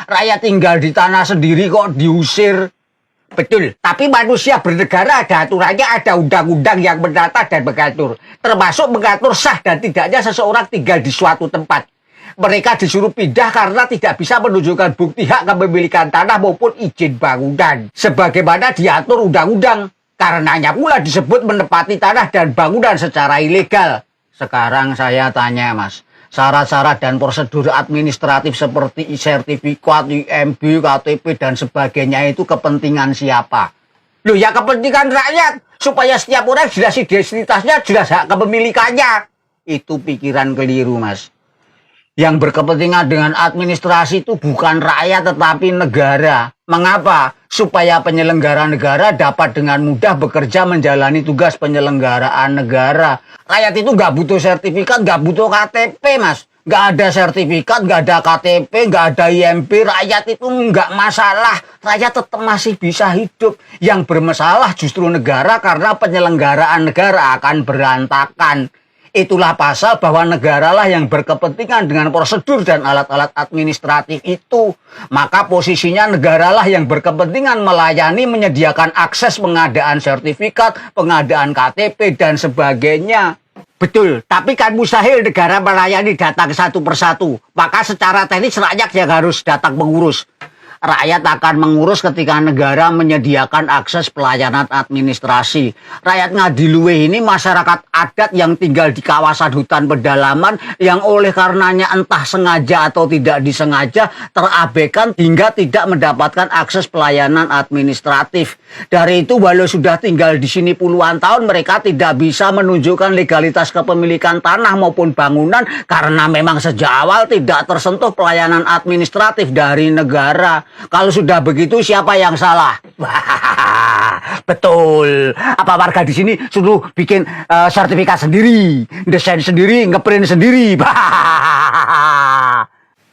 Rakyat tinggal di tanah sendiri kok diusir. Betul, tapi manusia bernegara ada aturannya, ada undang-undang yang menata dan mengatur. Termasuk mengatur sah dan tidaknya seseorang tinggal di suatu tempat. Mereka disuruh pindah karena tidak bisa menunjukkan bukti hak kepemilikan tanah maupun izin bangunan. Sebagaimana diatur undang-undang. Karenanya pula disebut menempati tanah dan bangunan secara ilegal. Sekarang saya tanya, Mas. Syarat-syarat dan prosedur administratif seperti sertifikat, IMB, KTP, dan sebagainya itu kepentingan siapa? Loh ya kepentingan rakyat. Supaya setiap orang jelas identitasnya, jelas hak kepemilikannya. Itu pikiran keliru, Mas. Yang berkepentingan dengan administrasi itu bukan rakyat tetapi negara. Mengapa? Supaya penyelenggara negara dapat dengan mudah bekerja menjalani tugas penyelenggaraan negara. Rakyat itu nggak butuh sertifikat, nggak butuh KTP, Mas. Nggak ada sertifikat, nggak ada KTP, nggak ada IMB. Rakyat itu nggak masalah. Rakyat tetap masih bisa hidup. Yang bermasalah justru negara karena penyelenggaraan negara akan berantakan. Itulah pasal bahwa negaralah yang berkepentingan dengan prosedur dan alat-alat administratif itu. Maka posisinya negaralah yang berkepentingan melayani, menyediakan akses pengadaan sertifikat, pengadaan KTP, dan sebagainya. Betul, tapi kan mustahil negara melayani datang satu persatu. Maka secara teknis rakyat yang harus datang mengurus. Rakyat akan mengurus ketika negara menyediakan akses pelayanan administrasi. Rakyat Ngadiluwe ini masyarakat adat yang tinggal di kawasan hutan pedalaman yang oleh karenanya entah sengaja atau tidak disengaja terabaikan hingga tidak mendapatkan akses pelayanan administratif. Dari itu walau sudah tinggal di sini puluhan tahun mereka tidak bisa menunjukkan legalitas kepemilikan tanah maupun bangunan karena memang sejak awal tidak tersentuh pelayanan administratif dari negara. Kalau sudah begitu siapa yang salah? Betul. Apa warga di sini suruh bikin sertifikat sendiri, desain sendiri, ngeprint sendiri?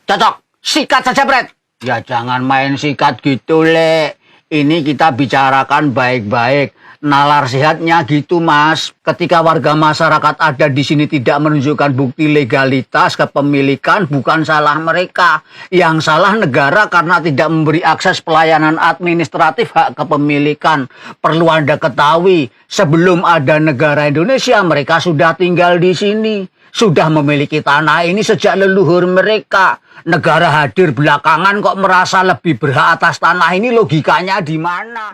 Cocok. Sikat saja, Bret. Ya jangan main sikat gitu, Le. Ini kita bicarakan baik-baik. Nalar sehatnya gitu, Mas. Ketika warga masyarakat ada di sini tidak menunjukkan bukti legalitas kepemilikan, bukan salah mereka. Yang salah negara karena tidak memberi akses pelayanan administratif hak kepemilikan. Perlu Anda ketahui, sebelum ada negara Indonesia, mereka sudah tinggal di sini. Sudah memiliki tanah ini sejak leluhur mereka. Negara hadir belakangan kok merasa lebih berhak atas tanah ini, logikanya di mana?